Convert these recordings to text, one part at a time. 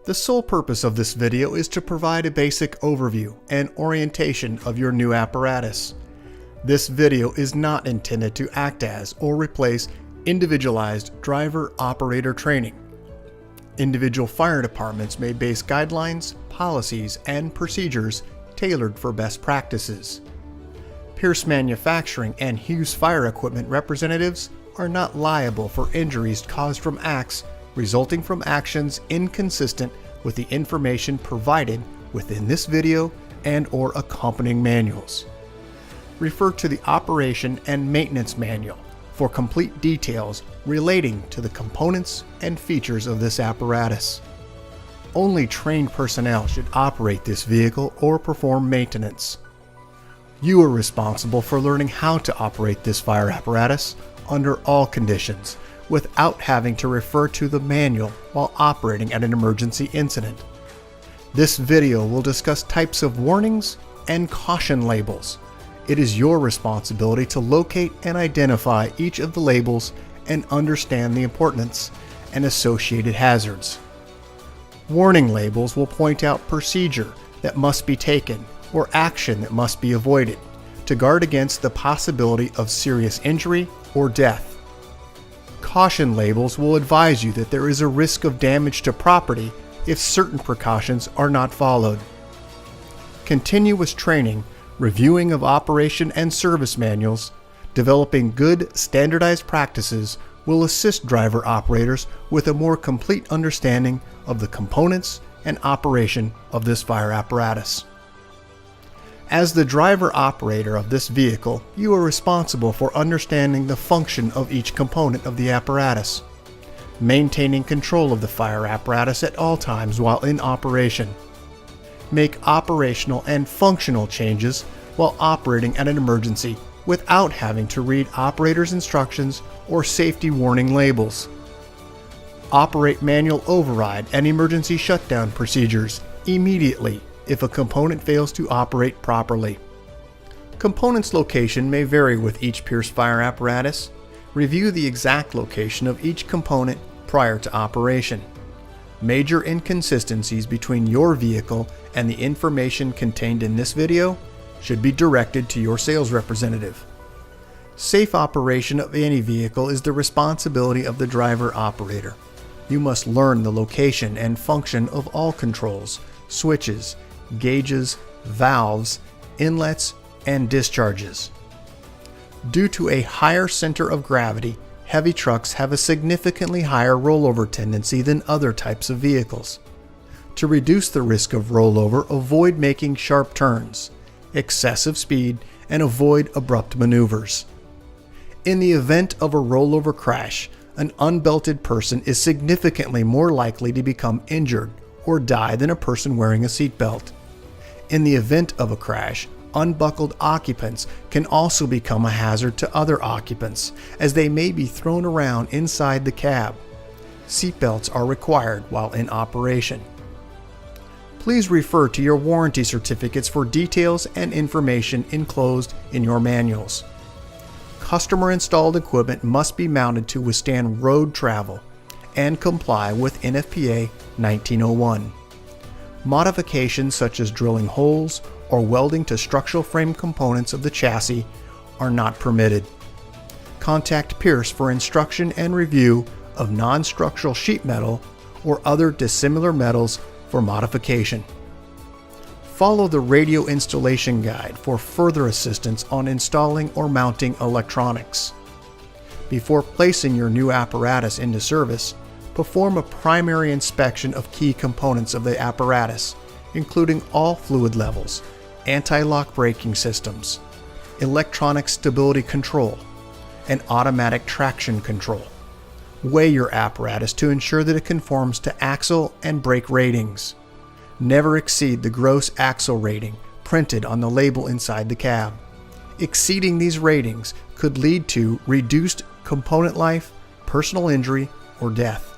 The sole purpose of this video is to provide a basic overview and orientation of your new apparatus. This video is not intended to act as or replace individualized driver-operator training. Individual fire departments may base guidelines, policies, and procedures tailored for best practices. Pierce Manufacturing and Hughes Fire Equipment representatives are not liable for injuries caused from acts resulting from actions inconsistent with the information provided within this video and/or accompanying manuals. Refer to the Operation and Maintenance Manual for complete details relating to the components and features of this apparatus. Only trained personnel should operate this vehicle or perform maintenance. You are responsible for learning how to operate this fire apparatus under all conditions without having to refer to the manual while operating at an emergency incident. This video will discuss types of warnings and caution labels. It is your responsibility to locate and identify each of the labels and understand the importance and associated hazards. Warning labels will point out procedure that must be taken or action that must be avoided to guard against the possibility of serious injury or death. Caution labels will advise you that there is a risk of damage to property if certain precautions are not followed. Continuous training, reviewing of operation and service manuals, developing good standardized practices will assist driver operators with a more complete understanding of the components and operation of this fire apparatus. As the driver operator of this vehicle, you are responsible for understanding the function of each component of the apparatus, maintaining control of the fire apparatus at all times while in operation, make operational and functional changes while operating at an emergency without having to read operator's instructions or safety warning labels, operate manual override and emergency shutdown procedures immediately if a component fails to operate properly. Components' location may vary with each Pierce fire apparatus. Review the exact location of each component prior to operation. Major inconsistencies between your vehicle and the information contained in this video should be directed to your sales representative. Safe operation of any vehicle is the responsibility of the driver operator. You must learn the location and function of all controls, switches, gauges, valves, inlets, and discharges. Due to a higher center of gravity, heavy trucks have a significantly higher rollover tendency than other types of vehicles. To reduce the risk of rollover, avoid making sharp turns, excessive speed, and avoid abrupt maneuvers. In the event of a rollover crash, an unbelted person is significantly more likely to become injured or die than a person wearing a seatbelt. In the event of a crash, unbuckled occupants can also become a hazard to other occupants, as they may be thrown around inside the cab. Seatbelts are required while in operation. Please refer to your warranty certificates for details and information enclosed in your manuals. Customer-installed equipment must be mounted to withstand road travel and comply with NFPA 1901. Modifications such as drilling holes or welding to structural frame components of the chassis are not permitted. Contact Pierce for instruction and review of non-structural sheet metal or other dissimilar metals for modification. Follow the radio installation guide for further assistance on installing or mounting electronics. Before placing your new apparatus into service, perform a primary inspection of key components of the apparatus, including all fluid levels, anti-lock braking systems, electronic stability control, and automatic traction control. Weigh your apparatus to ensure that it conforms to axle and brake ratings. Never exceed the gross axle rating printed on the label inside the cab. Exceeding these ratings could lead to reduced component life, personal injury, or death.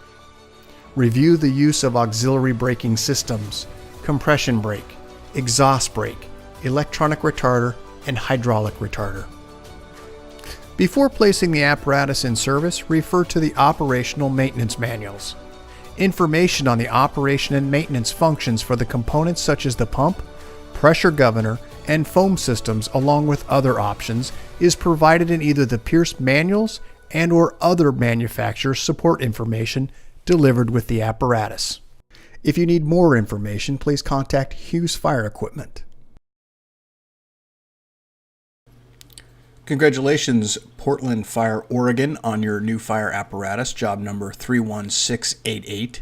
Review the use of auxiliary braking systems, compression brake, exhaust brake, electronic retarder, and hydraulic retarder. Before placing the apparatus in service, refer to the operational maintenance manuals. Information on the operation and maintenance functions for the components such as the pump, pressure governor, and foam systems, along with other options, is provided in either the Pierce manuals and/or other manufacturer support information delivered with the apparatus. If you need more information, please contact Hughes Fire Equipment. Congratulations, Portland Fire, Oregon, on your new fire apparatus, job number 31688.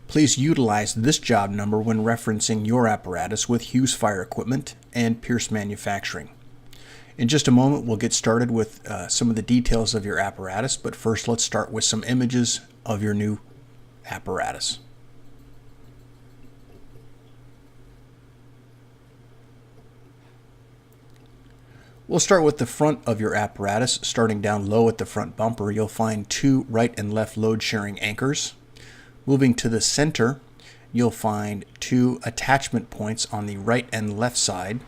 Please utilize this job number when referencing your apparatus with Hughes Fire Equipment and Pierce Manufacturing. In just a moment, we'll get started with some of the details of your apparatus, but first let's start with some images of your new apparatus. We'll start with the front of your apparatus. Starting down low at the front bumper, you'll find two right and left load sharing anchors. Moving to the center, you'll find two attachment points on the right and left side.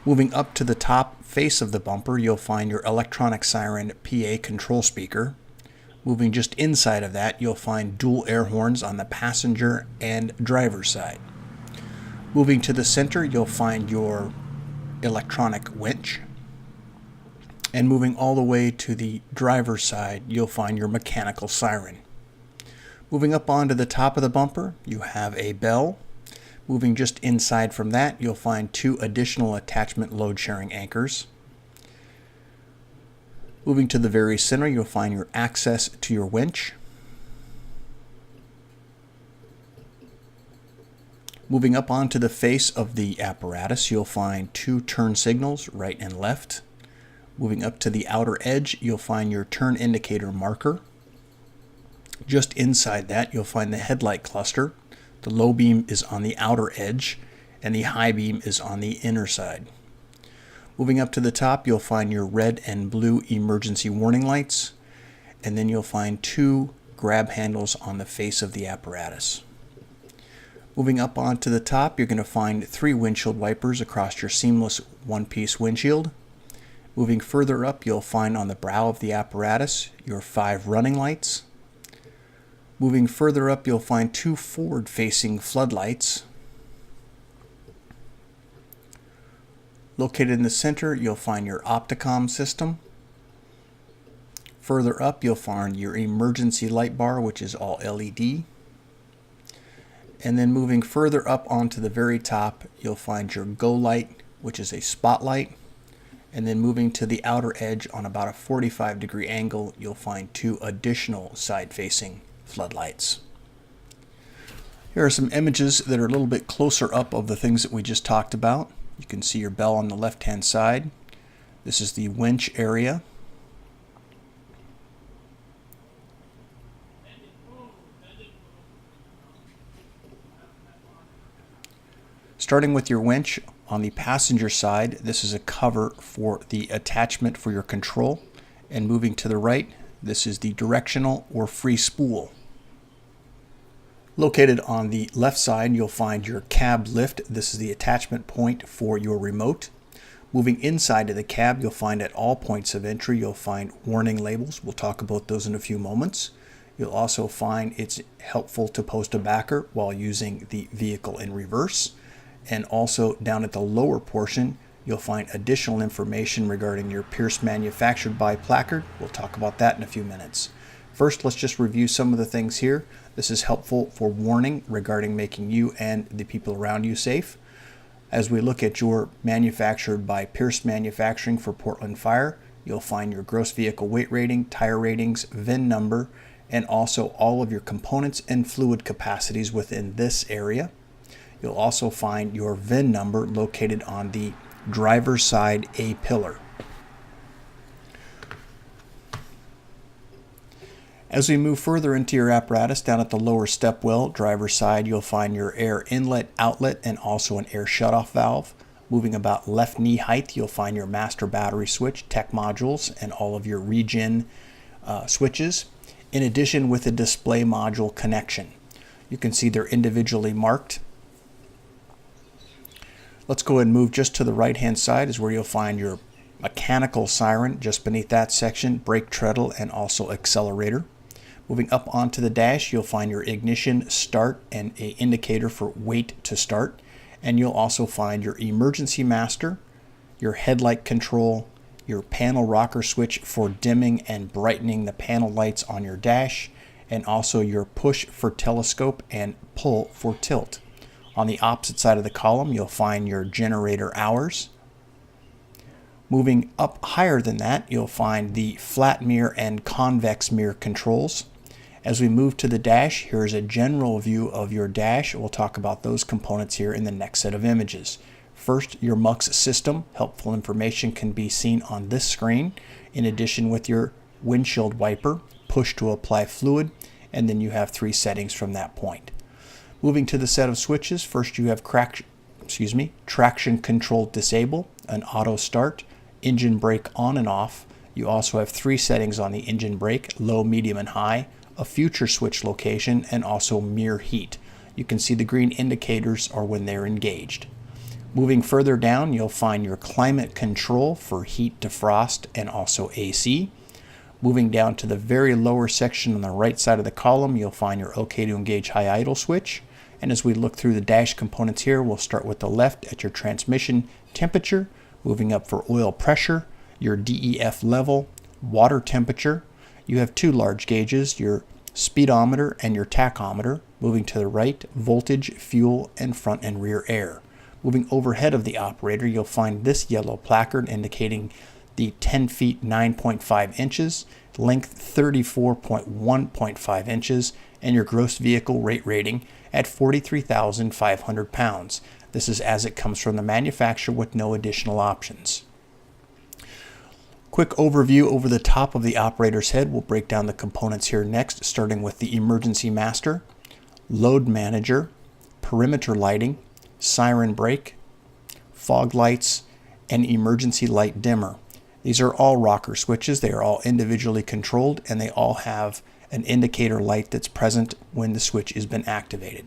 Moving up to the top face of the bumper, you'll find your electronic siren PA control speaker. Moving just inside of that, you'll find dual air horns on the passenger and driver's side. Moving to the center, you'll find your electronic winch. And moving all the way to the driver's side, you'll find your mechanical siren. Moving up onto the top of the bumper, you have a bell. Moving just inside from that, you'll find two additional attachment load sharing anchors. Moving to the very center, you'll find your access to your winch. Moving up onto the face of the apparatus, you'll find two turn signals, right and left. Moving up to the outer edge, you'll find your turn indicator marker. Just inside that, you'll find the headlight cluster. The low beam is on the outer edge, and the high beam is on the inner side. Moving up to the top, you'll find your red and blue emergency warning lights, and then you'll find two grab handles on the face of the apparatus. Moving up onto the top, you're going to find three windshield wipers across your seamless one-piece windshield. Moving further up, you'll find on the brow of the apparatus your 5 running lights. Moving further up, you'll find two forward-facing floodlights. Located in the center, you'll find your Opticom system. Further up, you'll find your emergency light bar, which is all LED. And then moving further up onto the very top, you'll find your Go light, which is a spotlight. And then moving to the outer edge on about a 45-degree angle, you'll find two additional side-facing floodlights. Here are some images that are a little bit closer up of the things that we just talked about. You can see your bell on the left-hand side. This is the winch area. Starting with your winch on the passenger side, this is a cover for the attachment for your control. And moving to the right, this is the directional or free spool. Located on the left side, you'll find your cab lift. This is the attachment point for your remote. Moving inside of the cab, you'll find at all points of entry, you'll find warning labels. We'll talk about those in a few moments. You'll also find it's helpful to post a backer while using the vehicle in reverse. And also down at the lower portion, you'll find additional information regarding your Pierce Manufactured By placard. We'll talk about that in a few minutes. First, let's just review some of the things here. This is helpful for warning regarding making you and the people around you safe. As we look at your Manufactured By Pierce Manufacturing for Portland Fire, you'll find your gross vehicle weight rating, tire ratings, VIN number, and also all of your components and fluid capacities within this area. You'll also find your VIN number located on the driver's side A pillar. As we move further into your apparatus, down at the lower step well, driver's side, you'll find your air inlet, outlet, and also an air shutoff valve. Moving about left knee height, you'll find your master battery switch, tech modules, and all of your regen switches, in addition with a display module connection. You can see they're individually marked. Let's go ahead and move just to the right-hand side is where you'll find your mechanical siren. Just beneath that section, brake treadle, and also accelerator. Moving up onto the dash, you'll find your ignition, start, and an indicator for wait to start. And you'll also find your emergency master, your headlight control, your panel rocker switch for dimming and brightening the panel lights on your dash, and also your push for telescope and pull for tilt. On the opposite side of the column, you'll find your generator hours. Moving up higher than that, you'll find the flat mirror and convex mirror controls. As we move to the dash, here's a general view of your dash. We'll talk about those components here in the next set of images. First, your MUX system. Helpful information can be seen on this screen. In addition, with your windshield wiper, push to apply fluid, and then you have 3 settings from that point. Moving to the set of switches, first you have traction control disable, an auto start, engine brake on and off. You also have 3 settings on the engine brake, low, medium, and high, a future switch location, and also mirror heat. You can see the green indicators are when they're engaged. Moving further down, you'll find your climate control for heat, defrost, and also AC. Moving down to the very lower section on the right side of the column, you'll find your OK to engage high idle switch. And as we look through the dash components here, we'll start with the left at your transmission temperature, moving up for oil pressure, your DEF level, water temperature. You have 2 large gauges, your speedometer and your tachometer. Moving to the right, voltage, fuel, and front and rear air. Moving overhead of the operator, you'll find this yellow placard indicating the 10 feet 9.5 inches, length 34.1.5 inches, and your gross vehicle rate rating at 43,500 pounds. This is as it comes from the manufacturer with no additional options. Quick overview over the top of the operator's head. We'll break down the components here next, starting with the emergency master, load manager, perimeter lighting, siren brake, fog lights, and emergency light dimmer. These are all rocker switches. They are all individually controlled, and they all have an indicator light that's present when the switch has been activated.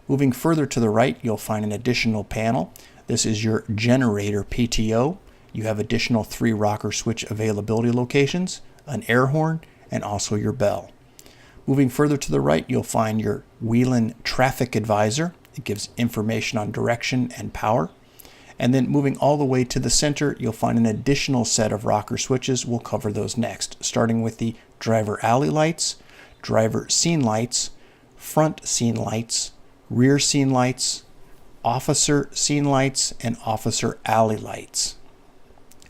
Moving further to the right, you'll find an additional panel. This is your generator PTO. You have additional 3 rocker switch availability locations, an air horn, and also your bell. Moving further to the right, you'll find your Whelen traffic advisor. It gives information on direction and power. And then moving all the way to the center, you'll find an additional set of rocker switches. We'll cover those next, starting with the driver alley lights, driver scene lights, front scene lights, rear scene lights, officer scene lights, and officer alley lights.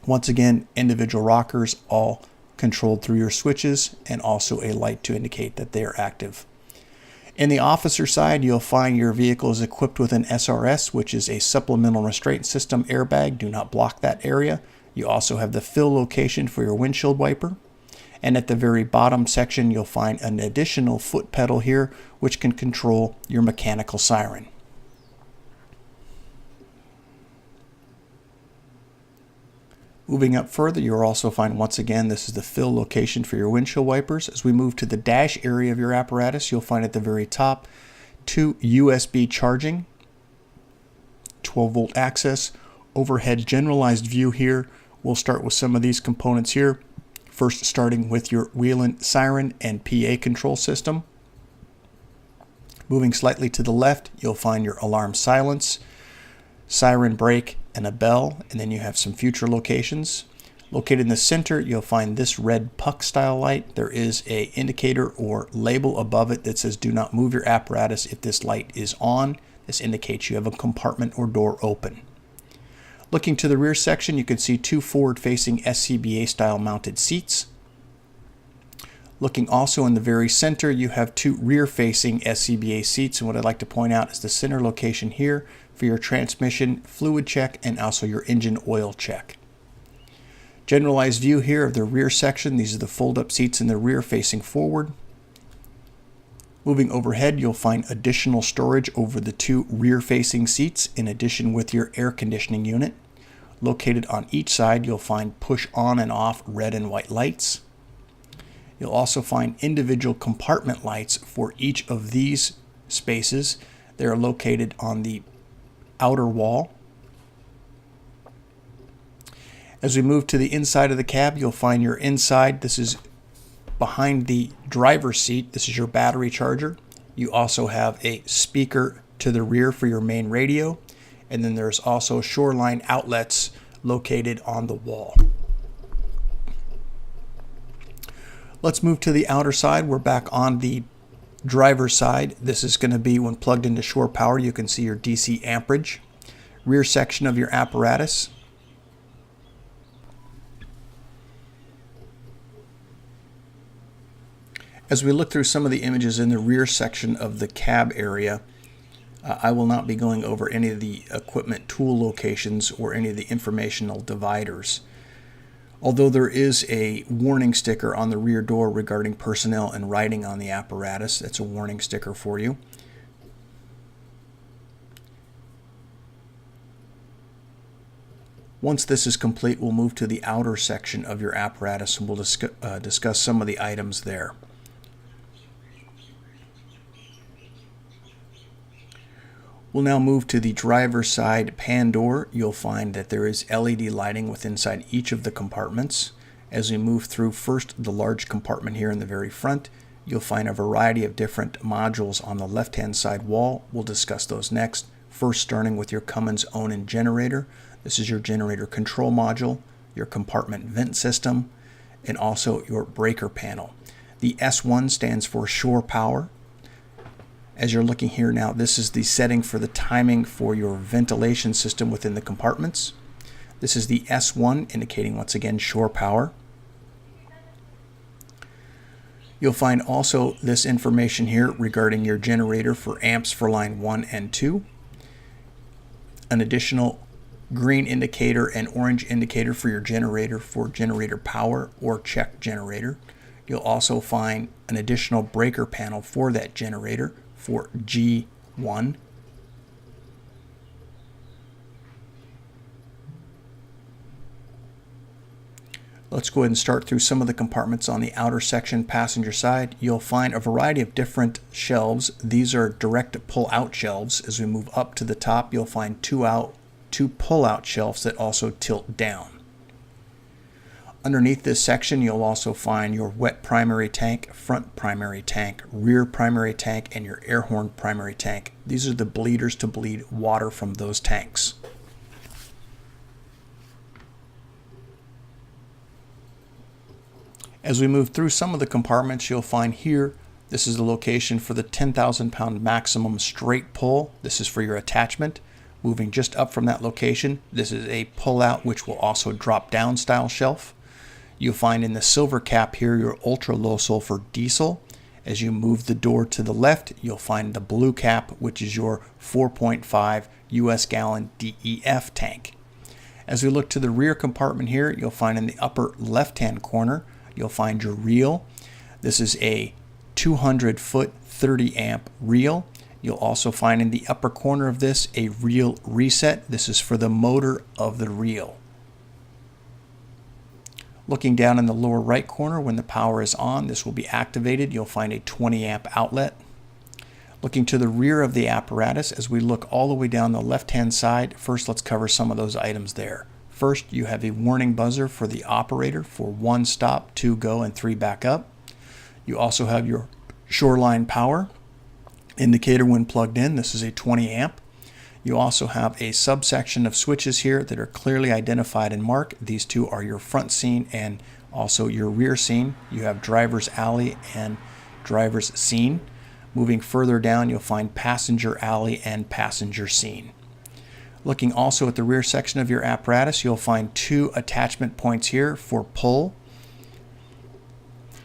Once again, individual rockers, all controlled through your switches, and also a light to indicate that they are active. In the officer side, you'll find your vehicle is equipped with an SRS, which is a supplemental restraint system airbag. Do not block that area. You also have the fill location for your windshield wiper. And at the very bottom section, you'll find an additional foot pedal here, which can control your mechanical siren. Moving up further, you'll also find, once again, this is the fill location for your windshield wipers. As we move to the dash area of your apparatus, you'll find at the very top 2 USB charging, 12-volt access, overhead generalized view here. We'll start with some of these components here. First, starting with your Whelen siren and PA control system. Moving slightly to the left, you'll find your alarm silence, siren brake, and a bell, and then you have some future locations. Located in the center, you'll find this red puck style light. There is an indicator or label above it that says do not move your apparatus if this light is on. This indicates you have a compartment or door open. Looking to the rear section, you can see 2 forward-facing SCBA style mounted seats. Looking also in the very center, you have 2 rear-facing SCBA seats, and what I'd like to point out is the center location here for your transmission fluid check and also your engine oil check. Generalized view here of the rear section. These are the fold-up seats in the rear facing forward. Moving overhead, you'll find additional storage over the 2 rear-facing seats in addition with your air conditioning unit. Located on each side, you'll find push on and off red and white lights. You'll also find individual compartment lights for each of these spaces. They are located on the outer wall. As we move to the inside of the cab, you'll find your inside. This is behind the driver's seat, this is your battery charger. You also have a speaker to the rear for your main radio, and then there's also Shoreline outlets located on the wall. Let's move to the outer side. We're back on the driver's side. This is going to be when plugged into shore power. You can see your DC amperage. Rear section of your apparatus. As we look through some of the images in the rear section of the cab area, I will not be going over any of the equipment tool locations or any of the informational dividers. Although there is a warning sticker on the rear door regarding personnel and writing on the apparatus, that's a warning sticker for you. Once this is complete, we'll move to the outer section of your apparatus and we'll discuss some of the items there. We'll now move to the driver's side pan door. You'll find that there is LED lighting within inside each of the compartments. As we move through first the large compartment here in the very front, you'll find a variety of different modules on the left-hand side wall. We'll discuss those next. First, starting with your Cummins Onan generator. This is your generator control module, your compartment vent system, and also your breaker panel. The S1 stands for shore power. As you're looking here now, this is the setting for the timing for your ventilation system within the compartments. This is the S1, indicating once again shore power. You'll find also this information here regarding your generator for amps for line 1 and 2. An additional green indicator and orange indicator for your generator for generator power or check generator. You'll also find an additional breaker panel for that generator for G1. Let's go ahead and start through some of the compartments on the outer section, passenger side. You'll find a variety of different shelves. These are direct pull-out shelves. As we move up to the top, you'll find two pull-out shelves that also tilt down. Underneath this section, you'll also find your wet primary tank, front primary tank, rear primary tank, and your air horn primary tank. These are the bleeders to bleed water from those tanks. As we move through some of the compartments, you'll find here, this is the location for the 10,000 pound maximum straight pull. This is for your attachment. Moving just up from that location, this is a pull-out which will also drop down style shelf. You'll find in the silver cap here your ultra low sulfur diesel. As you move the door to the left, you'll find the blue cap, which is your 4.5 US gallon DEF tank. As we look to the rear compartment here, you'll find in the upper left-hand corner, you'll find your reel. This is a 200 foot 30 amp reel. You'll also find in the upper corner of this a reel reset. This is for the motor of the reel. Looking down in the lower right corner, when the power is on, this will be activated. You'll find a 20 amp outlet. Looking to the rear of the apparatus, as we look all the way down the left-hand side, first let's cover some of those items there. First, you have a warning buzzer for the operator for 1 stop, 2 go, and 3 back up. You also have your Shoreline power indicator when plugged in. This is a 20 amp. You also have a subsection of switches here that are clearly identified and marked. These two are your front scene and also your rear scene. You have driver's alley and driver's scene. Moving further down, you'll find passenger alley and passenger scene. Looking also at the rear section of your apparatus, you'll find 2 attachment points here for pull.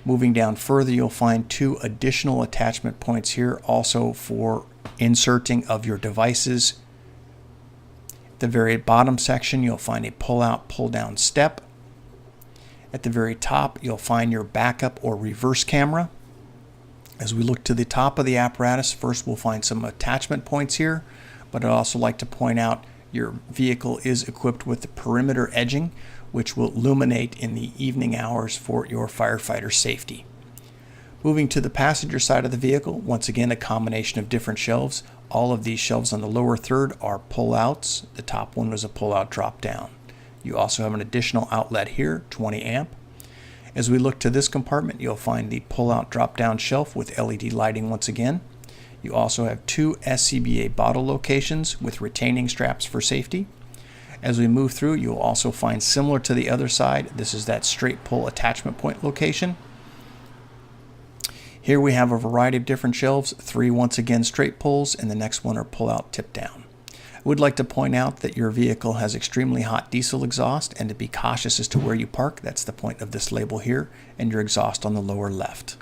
Moving down further, you'll find 2 additional attachment points here also for inserting of your devices. At the very bottom section, you'll find a pull-out, pull-down step. At the very top, you'll find your backup or reverse camera. As we look to the top of the apparatus, first we'll find some attachment points here, but I'd also like to point out your vehicle is equipped with the perimeter edging, which will illuminate in the evening hours for your firefighter safety. Moving to the passenger side of the vehicle, once again a combination of different shelves. All of these shelves on the lower third are pull-outs. The top one was a pull-out drop-down. You also have an additional outlet here, 20 amp. As we look to this compartment, you'll find the pull-out drop-down shelf with LED lighting once again. You also have 2 SCBA bottle locations with retaining straps for safety. As we move through, you'll also find, similar to the other side, this is that straight pull attachment point location. Here we have a variety of different shelves, 3 once again straight pulls, and the next one are pull-out tip down. I would like to point out that your vehicle has extremely hot diesel exhaust, and to be cautious as to where you park. That's the point of this label here, and your exhaust on the lower left.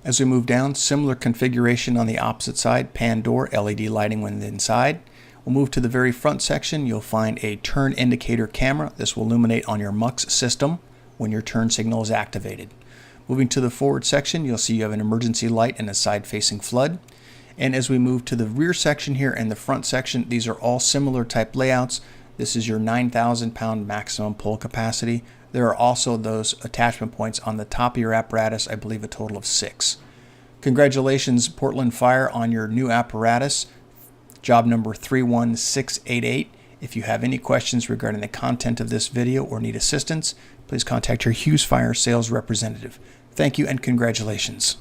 As we move down, similar configuration on the opposite side, pan door, LED lighting when inside. We'll move to the very front section. You'll find a turn indicator camera. This will illuminate on your MUX system when your turn signal is activated. Moving to the forward section, you'll see you have an emergency light and a side-facing flood. And as we move to the rear section here and the front section, these are all similar type layouts. This is your 9,000 pound maximum pull capacity. There are also those attachment points on the top of your apparatus, I believe a total of 6. Congratulations, Portland Fire, on your new apparatus, job number 31688. If you have any questions regarding the content of this video or need assistance, please contact your Hughes Fire sales representative. Thank you and congratulations.